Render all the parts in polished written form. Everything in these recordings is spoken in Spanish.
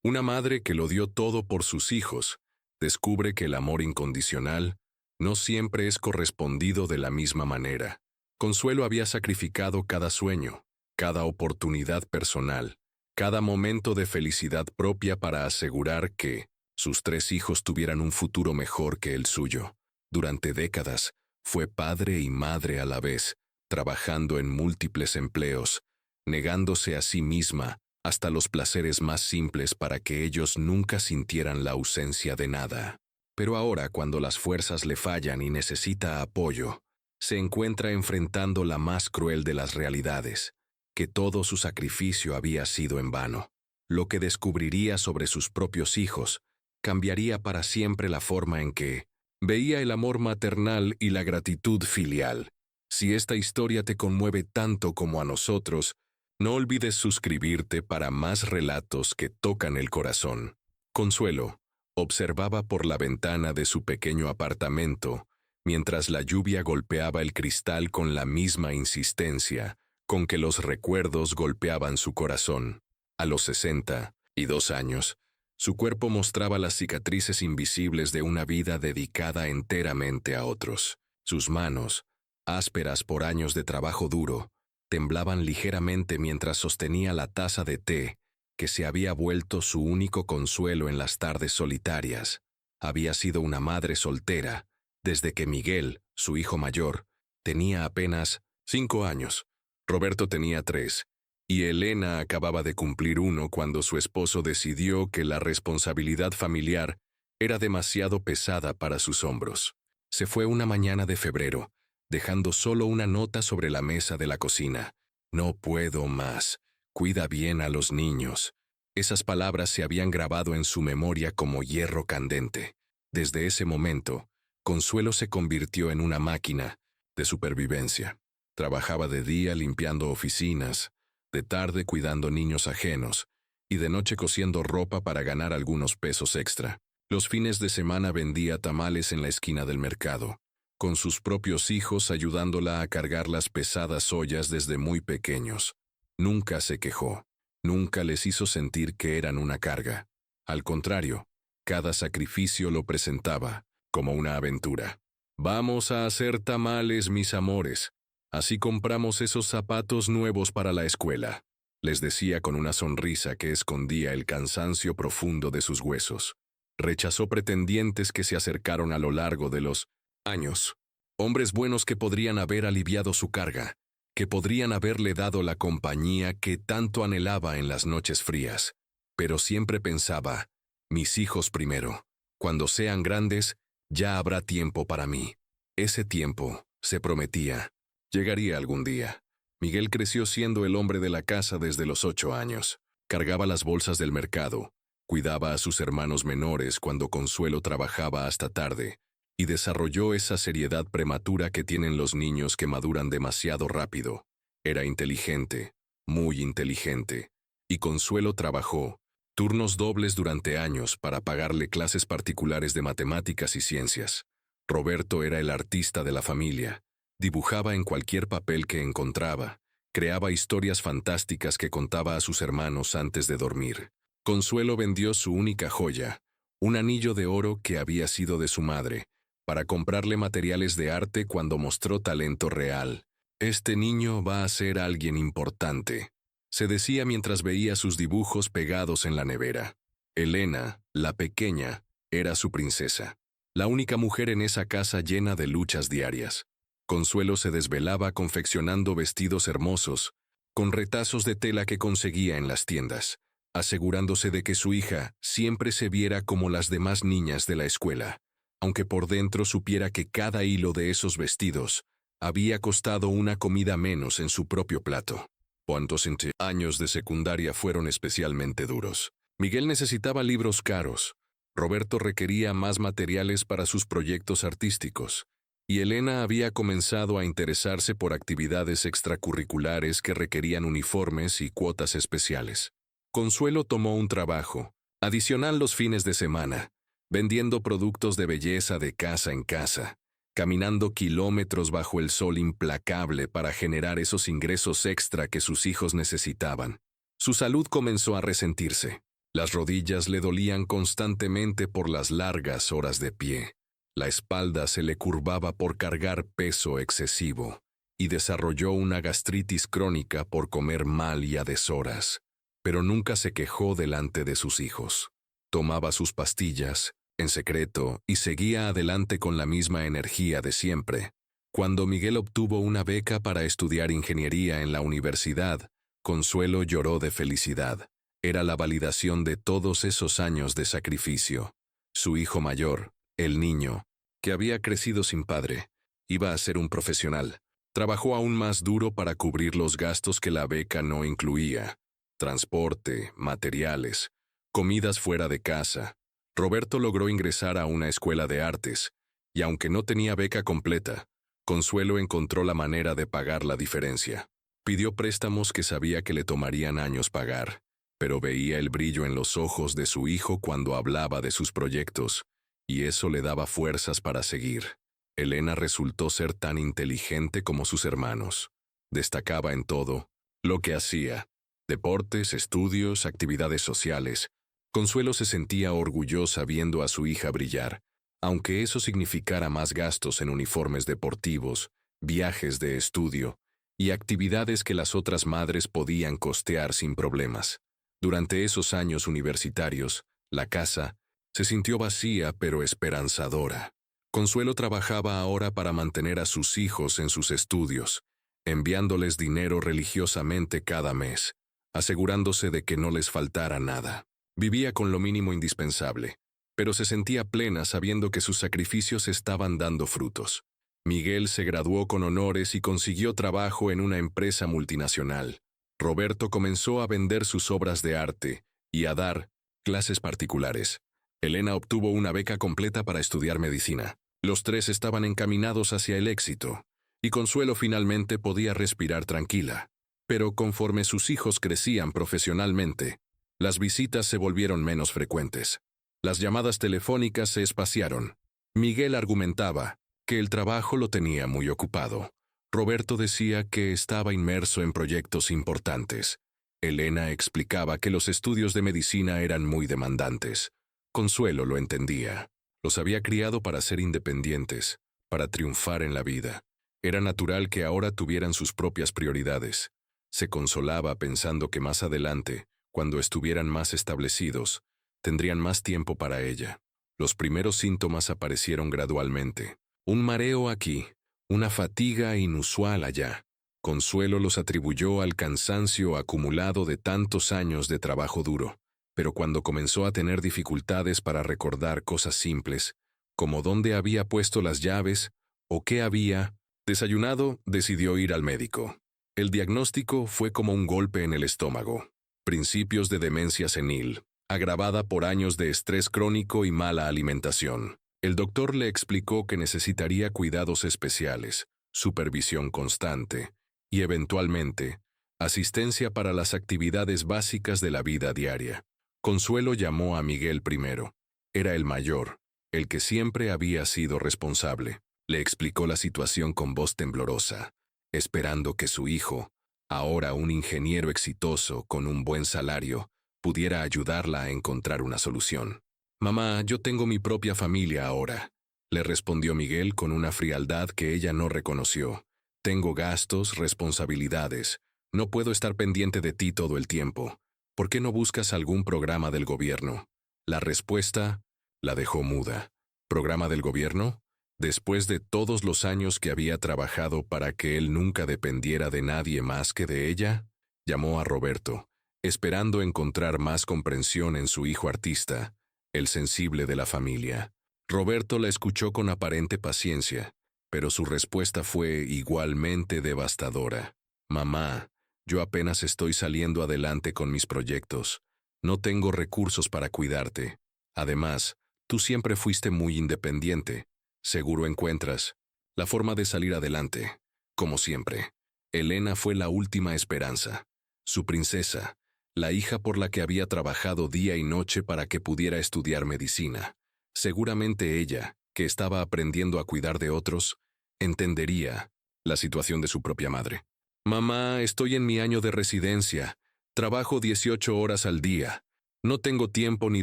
Una madre que lo dio todo por sus hijos descubre que el amor incondicional no siempre es correspondido de la misma manera. Consuelo había sacrificado cada sueño, cada oportunidad personal, cada momento de felicidad propia para asegurar que sus 3 hijos tuvieran un futuro mejor que el suyo. Durante décadas, fue padre y madre a la vez, trabajando en múltiples empleos, negándose a sí misma hasta los placeres más simples para que ellos nunca sintieran la ausencia de nada. Pero ahora, cuando las fuerzas le fallan y necesita apoyo, se encuentra enfrentando la más cruel de las realidades, que todo su sacrificio había sido en vano. Lo que descubriría sobre sus propios hijos cambiaría para siempre la forma en que veía el amor maternal y la gratitud filial. Si esta historia te conmueve tanto como a nosotros, no olvides suscribirte para más relatos que tocan el corazón. Consuelo observaba por la ventana de su pequeño apartamento, mientras la lluvia golpeaba el cristal con la misma insistencia con que los recuerdos golpeaban su corazón. A los 62 años, su cuerpo mostraba las cicatrices invisibles de una vida dedicada enteramente a otros. Sus manos, ásperas por años de trabajo duro, temblaban ligeramente mientras sostenía la taza de té que se había vuelto su único consuelo en las tardes solitarias. Había sido una madre soltera desde que Miguel, su hijo mayor, tenía apenas 5 años. Roberto tenía 3, y Elena acababa de cumplir 1 cuando su esposo decidió que la responsabilidad familiar era demasiado pesada para sus hombros. Se fue una mañana de febrero, dejando solo una nota sobre la mesa de la cocina. No puedo más. Cuida bien a los niños. Esas palabras se habían grabado en su memoria como hierro candente. Desde ese momento, Consuelo se convirtió en una máquina de supervivencia. Trabajaba de día limpiando oficinas, de tarde cuidando niños ajenos, y de noche cosiendo ropa para ganar algunos pesos extra. Los fines de semana vendía tamales en la esquina del mercado, con sus propios hijos ayudándola a cargar las pesadas ollas desde muy pequeños. Nunca se quejó, nunca les hizo sentir que eran una carga. Al contrario, cada sacrificio lo presentaba como una aventura. Vamos a hacer tamales, mis amores. Así compramos esos zapatos nuevos para la escuela, les decía con una sonrisa que escondía el cansancio profundo de sus huesos. Rechazó pretendientes que se acercaron a lo largo de los años. Hombres buenos que podrían haber aliviado su carga, que podrían haberle dado la compañía que tanto anhelaba en las noches frías. Pero siempre pensaba, mis hijos primero. Cuando sean grandes, ya habrá tiempo para mí. Ese tiempo, se prometía, llegaría algún día. Miguel creció siendo el hombre de la casa desde los 8 años. Cargaba las bolsas del mercado, cuidaba a sus hermanos menores cuando Consuelo trabajaba hasta tarde, y desarrolló esa seriedad prematura que tienen los niños que maduran demasiado rápido. Era inteligente, muy inteligente, y Consuelo trabajó turnos dobles durante años para pagarle clases particulares de matemáticas y ciencias. Roberto era el artista de la familia. Dibujaba en cualquier papel que encontraba, creaba historias fantásticas que contaba a sus hermanos antes de dormir. Consuelo vendió su única joya, un anillo de oro que había sido de su madre, para comprarle materiales de arte cuando mostró talento real. Este niño va a ser alguien importante, se decía mientras veía sus dibujos pegados en la nevera. Elena, la pequeña, era su princesa, la única mujer en esa casa llena de luchas diarias. Consuelo se desvelaba confeccionando vestidos hermosos, con retazos de tela que conseguía en las tiendas, asegurándose de que su hija siempre se viera como las demás niñas de la escuela, aunque por dentro supiera que cada hilo de esos vestidos había costado una comida menos en su propio plato. ¿Cuántos años de secundaria fueron especialmente duros? Miguel necesitaba libros caros, Roberto requería más materiales para sus proyectos artísticos, y Elena había comenzado a interesarse por actividades extracurriculares que requerían uniformes y cuotas especiales. Consuelo tomó un trabajo, adicional los fines de semana, vendiendo productos de belleza de casa en casa, caminando kilómetros bajo el sol implacable para generar esos ingresos extra que sus hijos necesitaban. Su salud comenzó a resentirse. Las rodillas le dolían constantemente por las largas horas de pie. La espalda se le curvaba por cargar peso excesivo y desarrolló una gastritis crónica por comer mal y a deshoras, pero nunca se quejó delante de sus hijos. Tomaba sus pastillas, en secreto, y seguía adelante con la misma energía de siempre. Cuando Miguel obtuvo una beca para estudiar ingeniería en la universidad, Consuelo lloró de felicidad. Era la validación de todos esos años de sacrificio. Su hijo mayor, el niño, que había crecido sin padre, iba a ser un profesional. Trabajó aún más duro para cubrir los gastos que la beca no incluía: transporte, materiales, comidas fuera de casa. Roberto logró ingresar a una escuela de artes, y aunque no tenía beca completa, Consuelo encontró la manera de pagar la diferencia. Pidió préstamos que sabía que le tomarían años pagar, pero veía el brillo en los ojos de su hijo cuando hablaba de sus proyectos, y eso le daba fuerzas para seguir. Elena resultó ser tan inteligente como sus hermanos. Destacaba en todo lo que hacía: deportes, estudios, actividades sociales. Consuelo se sentía orgullosa viendo a su hija brillar, aunque eso significara más gastos en uniformes deportivos, viajes de estudio y actividades que las otras madres podían costear sin problemas. Durante esos años universitarios, la casa se sintió vacía pero esperanzadora. Consuelo trabajaba ahora para mantener a sus hijos en sus estudios, enviándoles dinero religiosamente cada mes, asegurándose de que no les faltara nada. Vivía con lo mínimo indispensable, pero se sentía plena sabiendo que sus sacrificios estaban dando frutos. Miguel se graduó con honores y consiguió trabajo en una empresa multinacional. Roberto comenzó a vender sus obras de arte y a dar clases particulares. Elena obtuvo una beca completa para estudiar medicina. Los tres estaban encaminados hacia el éxito, y Consuelo finalmente podía respirar tranquila. Pero conforme sus hijos crecían profesionalmente, las visitas se volvieron menos frecuentes. Las llamadas telefónicas se espaciaron. Miguel argumentaba que el trabajo lo tenía muy ocupado. Roberto decía que estaba inmerso en proyectos importantes. Elena explicaba que los estudios de medicina eran muy demandantes. Consuelo lo entendía. Los había criado para ser independientes, para triunfar en la vida. Era natural que ahora tuvieran sus propias prioridades. Se consolaba pensando que más adelante, cuando estuvieran más establecidos, tendrían más tiempo para ella. Los primeros síntomas aparecieron gradualmente. Un mareo aquí, una fatiga inusual allá. Consuelo los atribuyó al cansancio acumulado de tantos años de trabajo duro, pero cuando comenzó a tener dificultades para recordar cosas simples, como dónde había puesto las llaves o qué había desayunado, decidió ir al médico. El diagnóstico fue como un golpe en el estómago: principios de demencia senil, agravada por años de estrés crónico y mala alimentación. El doctor le explicó que necesitaría cuidados especiales, supervisión constante y, eventualmente, asistencia para las actividades básicas de la vida diaria. Consuelo llamó a Miguel primero. Era el mayor, el que siempre había sido responsable. Le explicó la situación con voz temblorosa, esperando que su hijo, ahora un ingeniero exitoso con un buen salario, pudiera ayudarla a encontrar una solución. «Mamá, yo tengo mi propia familia ahora», le respondió Miguel con una frialdad que ella no reconoció. «Tengo gastos, responsabilidades. No puedo estar pendiente de ti todo el tiempo. ¿Por qué no buscas algún programa del gobierno?» La respuesta la dejó muda. ¿Programa del gobierno? Después de todos los años que había trabajado para que él nunca dependiera de nadie más que de ella, llamó a Roberto, esperando encontrar más comprensión en su hijo artista, el sensible de la familia. Roberto la escuchó con aparente paciencia, pero su respuesta fue igualmente devastadora. «Mamá, yo apenas estoy saliendo adelante con mis proyectos. No tengo recursos para cuidarte. Además, tú siempre fuiste muy independiente. Seguro encuentras la forma de salir adelante, como siempre». Elena fue la última esperanza, su princesa, la hija por la que había trabajado día y noche para que pudiera estudiar medicina. Seguramente ella, que estaba aprendiendo a cuidar de otros, entendería la situación de su propia madre. «Mamá, estoy en mi año de residencia. Trabajo 18 horas al día. No tengo tiempo ni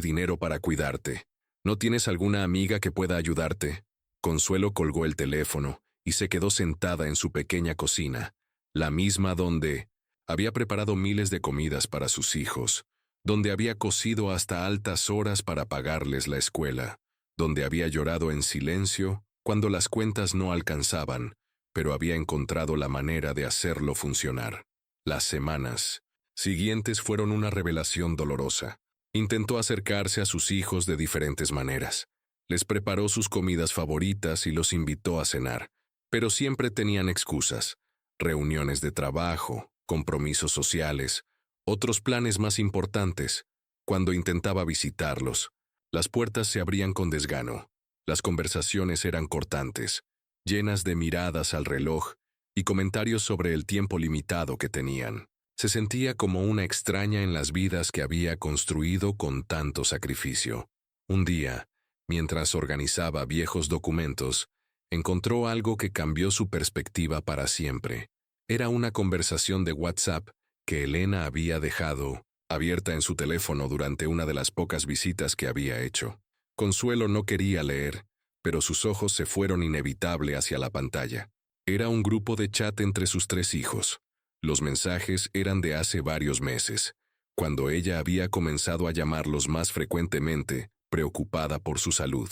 dinero para cuidarte. ¿No tienes alguna amiga que pueda ayudarte? Consuelo colgó el teléfono y se quedó sentada en su pequeña cocina, la misma donde había preparado miles de comidas para sus hijos, donde había cosido hasta altas horas para pagarles la escuela, donde había llorado en silencio cuando las cuentas no alcanzaban, pero había encontrado la manera de hacerlo funcionar. Las semanas siguientes fueron una revelación dolorosa. Intentó acercarse a sus hijos de diferentes maneras. Les preparó sus comidas favoritas y los invitó a cenar, pero siempre tenían excusas: reuniones de trabajo, compromisos sociales, otros planes más importantes. Cuando intentaba visitarlos, las puertas se abrían con desgano. Las conversaciones eran cortantes, llenas de miradas al reloj y comentarios sobre el tiempo limitado que tenían. Se sentía como una extraña en las vidas que había construido con tanto sacrificio. Un día, mientras organizaba viejos documentos, encontró algo que cambió su perspectiva para siempre. Era una conversación de WhatsApp que Elena había dejado abierta en su teléfono durante una de las pocas visitas que había hecho. Consuelo no quería leer, pero sus ojos se fueron inevitable hacia la pantalla. Era un grupo de chat entre sus 3 hijos. Los mensajes eran de hace varios meses, cuando ella había comenzado a llamarlos más frecuentemente, preocupada por su salud.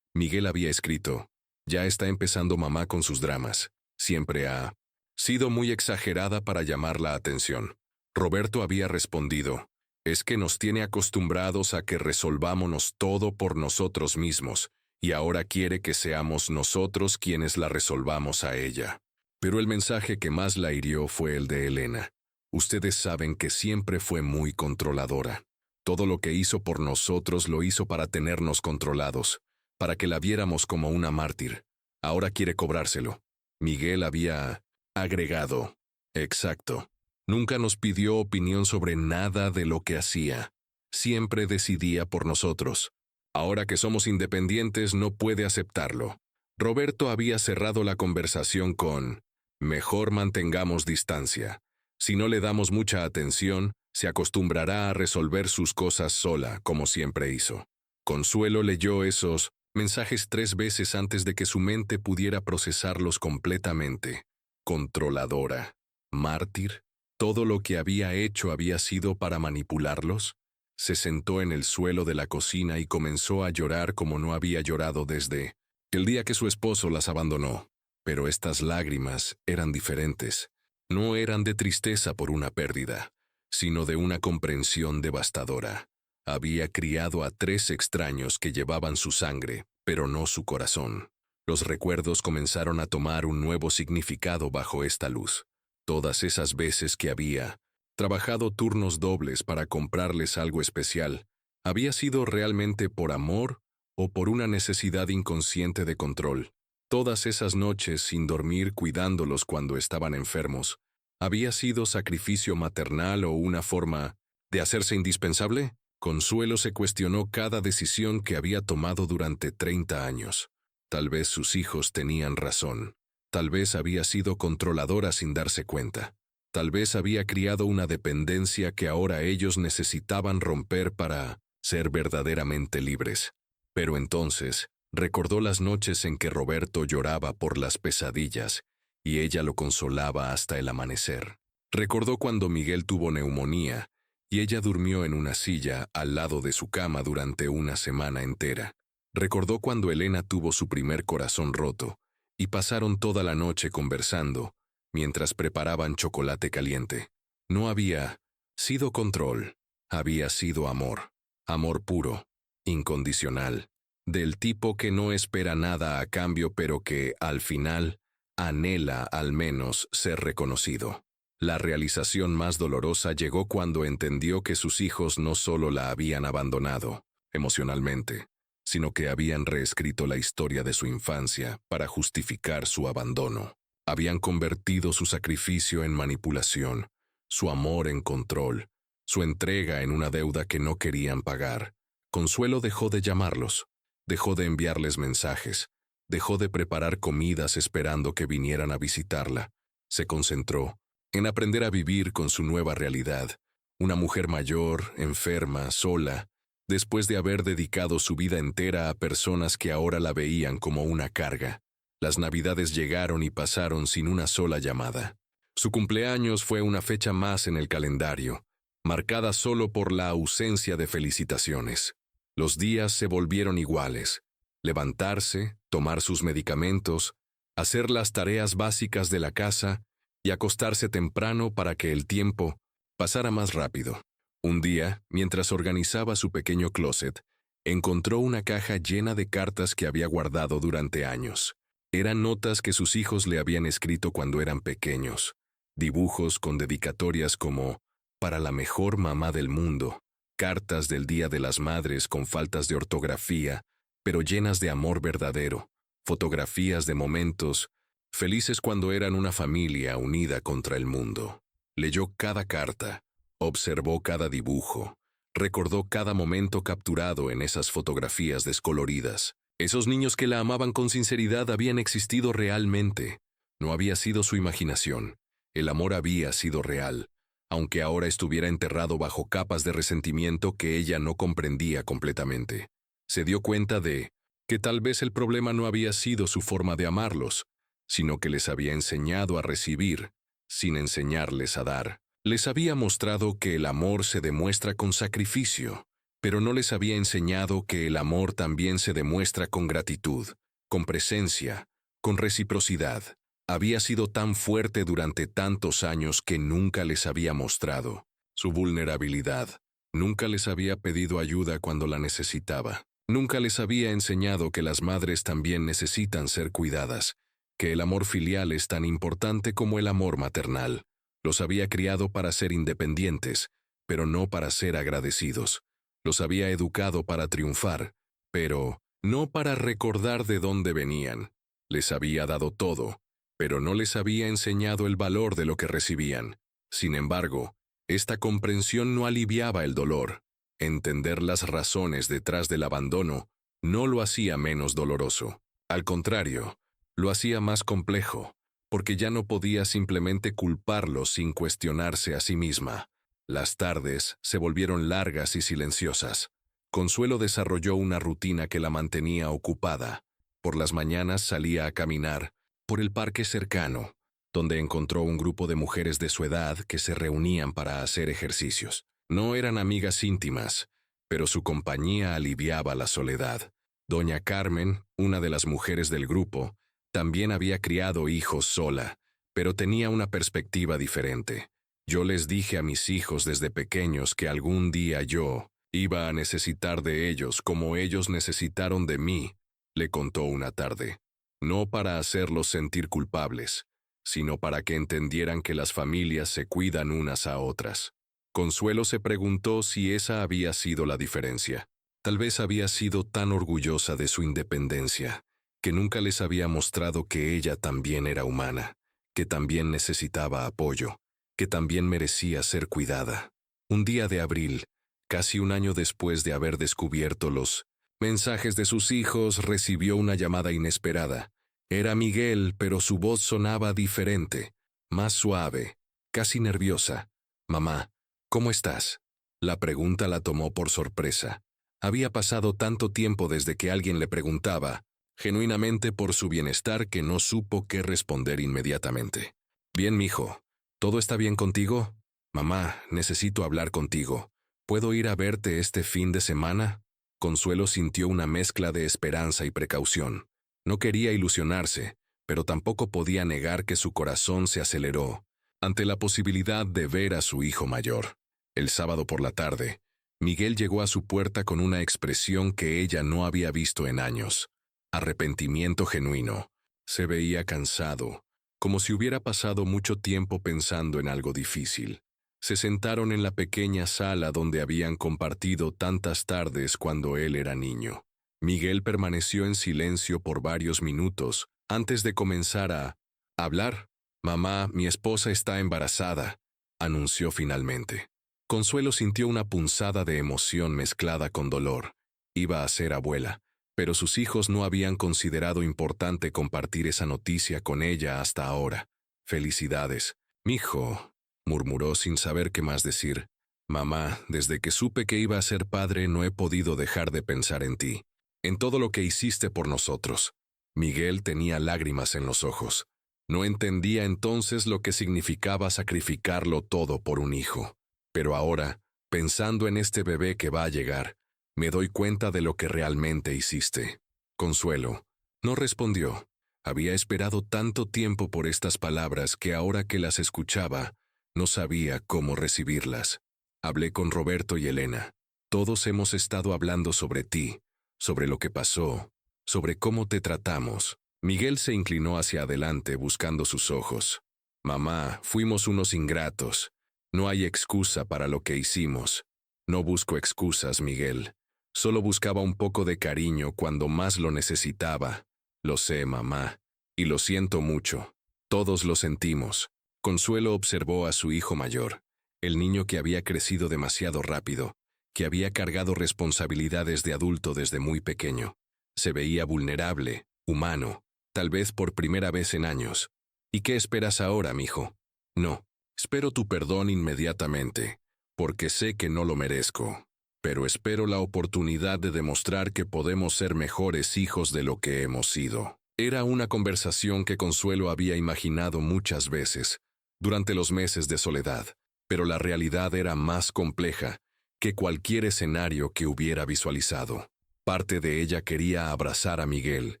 Miguel había escrito: «Ya está empezando mamá con sus dramas. Siempre ha sido muy exagerada para llamar la atención». Roberto había respondido: «Es que nos tiene acostumbrados a que resolvámonos todo por nosotros mismos, y ahora quiere que seamos nosotros quienes la resolvamos a ella». Pero el mensaje que más la hirió fue el de Elena. «Ustedes saben que siempre fue muy controladora. Todo lo que hizo por nosotros lo hizo para tenernos controlados, para que la viéramos como una mártir. Ahora quiere cobrárselo». Miguel había agregado: «Exacto. Nunca nos pidió opinión sobre nada de lo que hacía. Siempre decidía por nosotros. Ahora que somos independientes no puede aceptarlo». Roberto había cerrado la conversación con: «Mejor mantengamos distancia. Si no le damos mucha atención, se acostumbrará a resolver sus cosas sola, como siempre hizo». Consuelo leyó esos mensajes 3 veces antes de que su mente pudiera procesarlos completamente. Controladora. Mártir. ¿Todo lo que había hecho había sido para manipularlos? Se sentó en el suelo de la cocina y comenzó a llorar como no había llorado desde el día que su esposo las abandonó. Pero estas lágrimas eran diferentes. No eran de tristeza por una pérdida, sino de una comprensión devastadora. Había criado a 3 extraños que llevaban su sangre, pero no su corazón. Los recuerdos comenzaron a tomar un nuevo significado bajo esta luz. Todas esas veces que había trabajado turnos dobles para comprarles algo especial, ¿había sido realmente por amor o por una necesidad inconsciente de control? Todas esas noches sin dormir cuidándolos cuando estaban enfermos, ¿había sido sacrificio maternal o una forma de hacerse indispensable? Consuelo se cuestionó cada decisión que había tomado durante 30 años. Tal vez sus hijos tenían razón. Tal vez había sido controladora sin darse cuenta. Tal vez había criado una dependencia que ahora ellos necesitaban romper para ser verdaderamente libres. Pero entonces recordó las noches en que Roberto lloraba por las pesadillas y ella lo consolaba hasta el amanecer. Recordó cuando Miguel tuvo neumonía y ella durmió en una silla al lado de su cama durante una semana entera. Recordó cuando Elena tuvo su primer corazón roto y pasaron toda la noche conversando mientras preparaban chocolate caliente. No había sido control, había sido amor. Amor puro, incondicional, del tipo que no espera nada a cambio pero que, al final, anhela al menos ser reconocido. La realización más dolorosa llegó cuando entendió que sus hijos no solo la habían abandonado emocionalmente, sino que habían reescrito la historia de su infancia para justificar su abandono. Habían convertido su sacrificio en manipulación, su amor en control, su entrega en una deuda que no querían pagar. Consuelo dejó de llamarlos, dejó de enviarles mensajes, dejó de preparar comidas esperando que vinieran a visitarla. Se concentró en aprender a vivir con su nueva realidad, una mujer mayor, enferma, sola, después de haber dedicado su vida entera a personas que ahora la veían como una carga. Las Navidades llegaron y pasaron sin una sola llamada. Su cumpleaños fue una fecha más en el calendario, marcada solo por la ausencia de felicitaciones. Los días se volvieron iguales: levantarse, tomar sus medicamentos, hacer las tareas básicas de la casa y acostarse temprano para que el tiempo pasara más rápido. Un día, mientras organizaba su pequeño closet, encontró una caja llena de cartas que había guardado durante años. Eran notas que sus hijos le habían escrito cuando eran pequeños, dibujos con dedicatorias como «Para la mejor mamá del mundo», cartas del Día de las Madres con faltas de ortografía, pero llenas de amor verdadero, fotografías de momentos felices cuando eran una familia unida contra el mundo. Leyó cada carta, observó cada dibujo, recordó cada momento capturado en esas fotografías descoloridas. Esos niños que la amaban con sinceridad habían existido realmente. No había sido su imaginación. El amor había sido real, aunque ahora estuviera enterrado bajo capas de resentimiento que ella no comprendía completamente. Se dio cuenta de que tal vez el problema no había sido su forma de amarlos, sino que les había enseñado a recibir, sin enseñarles a dar. Les había mostrado que el amor se demuestra con sacrificio, pero no les había enseñado que el amor también se demuestra con gratitud, con presencia, con reciprocidad. Había sido tan fuerte durante tantos años que nunca les había mostrado su vulnerabilidad. Nunca les había pedido ayuda cuando la necesitaba. Nunca les había enseñado que las madres también necesitan ser cuidadas, que el amor filial es tan importante como el amor maternal. Los había criado para ser independientes, pero no para ser agradecidos. Los había educado para triunfar, pero no para recordar de dónde venían. Les había dado todo, pero no les había enseñado el valor de lo que recibían. Sin embargo, esta comprensión no aliviaba el dolor. Entender las razones detrás del abandono no lo hacía menos doloroso. Al contrario, lo hacía más complejo, porque ya no podía simplemente culparlos sin cuestionarse a sí misma. Las tardes se volvieron largas y silenciosas. Consuelo desarrolló una rutina que la mantenía ocupada. Por las mañanas salía a caminar por el parque cercano, donde encontró un grupo de mujeres de su edad que se reunían para hacer ejercicios. No eran amigas íntimas, pero su compañía aliviaba la soledad. Doña Carmen, una de las mujeres del grupo, también había criado hijos sola, pero tenía una perspectiva diferente. Yo les dije a mis hijos desde pequeños que algún día yo iba a necesitar de ellos como ellos necesitaron de mí, le contó una tarde. No para hacerlos sentir culpables, sino para que entendieran que las familias se cuidan unas a otras. Consuelo se preguntó si esa había sido la diferencia. Tal vez había sido tan orgullosa de su independencia, que nunca les había mostrado que ella también era humana, que también necesitaba apoyo, que también merecía ser cuidada. Un día de abril, casi un año después de haber descubierto los mensajes de sus hijos, recibió una llamada inesperada. Era Miguel, pero su voz sonaba diferente, más suave, casi nerviosa. «Mamá, ¿cómo estás?». La pregunta la tomó por sorpresa. Había pasado tanto tiempo desde que alguien le preguntaba, genuinamente por su bienestar, que no supo qué responder inmediatamente. «Bien, mijo. ¿Todo está bien contigo? Mamá, necesito hablar contigo. ¿Puedo ir a verte este fin de semana?». Consuelo sintió una mezcla de esperanza y precaución. No quería ilusionarse, pero tampoco podía negar que su corazón se aceleró ante la posibilidad de ver a su hijo mayor. El sábado por la tarde, Miguel llegó a su puerta con una expresión que ella no había visto en años. Arrepentimiento genuino. Se veía cansado, como si hubiera pasado mucho tiempo pensando en algo difícil. Se sentaron en la pequeña sala donde habían compartido tantas tardes cuando él era niño. Miguel permaneció en silencio por varios minutos antes de comenzar a hablar. «Mamá, mi esposa está embarazada», anunció finalmente. Consuelo sintió una punzada de emoción mezclada con dolor. Iba a ser abuela, pero sus hijos no habían considerado importante compartir esa noticia con ella hasta ahora. «Felicidades, mijo», murmuró sin saber qué más decir. Mamá, desde que supe que iba a ser padre no he podido dejar de pensar en ti, en todo lo que hiciste por nosotros. Miguel tenía lágrimas en los ojos. No entendía entonces lo que significaba sacrificarlo todo por un hijo. Pero ahora, pensando en este bebé que va a llegar, me doy cuenta de lo que realmente hiciste. Consuelo no respondió. Había esperado tanto tiempo por estas palabras que ahora que las escuchaba, no sabía cómo recibirlas. Hablé con Roberto y Elena. Todos hemos estado hablando sobre ti, sobre lo que pasó, sobre cómo te tratamos. Miguel se inclinó hacia adelante buscando sus ojos. Mamá, fuimos unos ingratos. No hay excusa para lo que hicimos. No busco excusas, Miguel. Solo buscaba un poco de cariño cuando más lo necesitaba. Lo sé, mamá, y lo siento mucho. Todos lo sentimos. Consuelo observó a su hijo mayor, el niño que había crecido demasiado rápido, que había cargado responsabilidades de adulto desde muy pequeño. Se veía vulnerable, humano, tal vez por primera vez en años. ¿Y qué esperas ahora, mijo? No, espero tu perdón inmediatamente, porque sé que no lo merezco. Pero espero la oportunidad de demostrar que podemos ser mejores hijos de lo que hemos sido. Era una conversación que Consuelo había imaginado muchas veces, durante los meses de soledad, pero la realidad era más compleja que cualquier escenario que hubiera visualizado. Parte de ella quería abrazar a Miguel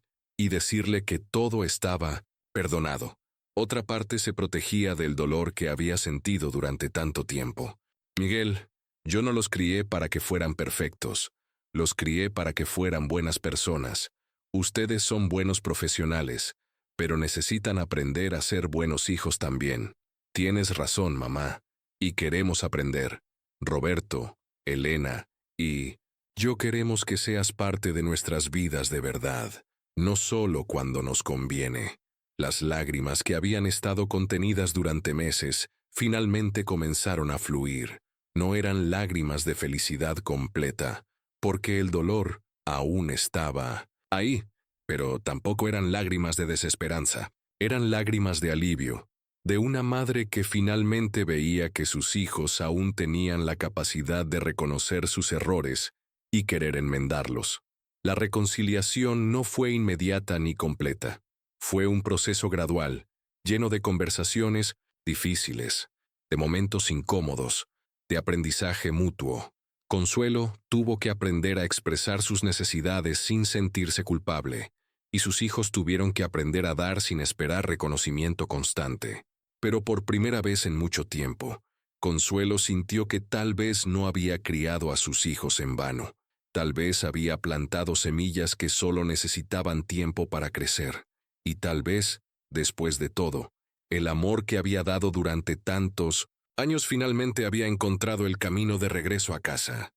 y decirle que todo estaba perdonado. Otra parte se protegía del dolor que había sentido durante tanto tiempo. Miguel, yo no los crié para que fueran perfectos, los crié para que fueran buenas personas. Ustedes son buenos profesionales, pero necesitan aprender a ser buenos hijos también. Tienes razón, mamá, y queremos aprender. Roberto, Elena y yo queremos que seas parte de nuestras vidas de verdad, no solo cuando nos conviene. Las lágrimas que habían estado contenidas durante meses finalmente comenzaron a fluir. No eran lágrimas de felicidad completa, porque el dolor aún estaba ahí, pero tampoco eran lágrimas de desesperanza. Eran lágrimas de alivio, de una madre que finalmente veía que sus hijos aún tenían la capacidad de reconocer sus errores y querer enmendarlos. La reconciliación no fue inmediata ni completa. Fue un proceso gradual, lleno de conversaciones difíciles, de momentos incómodos, de aprendizaje mutuo. Consuelo tuvo que aprender a expresar sus necesidades sin sentirse culpable, y sus hijos tuvieron que aprender a dar sin esperar reconocimiento constante. Pero por primera vez en mucho tiempo, Consuelo sintió que tal vez no había criado a sus hijos en vano. Tal vez había plantado semillas que solo necesitaban tiempo para crecer. Y tal vez, después de todo, el amor que había dado durante tantos años finalmente había encontrado el camino de regreso a casa.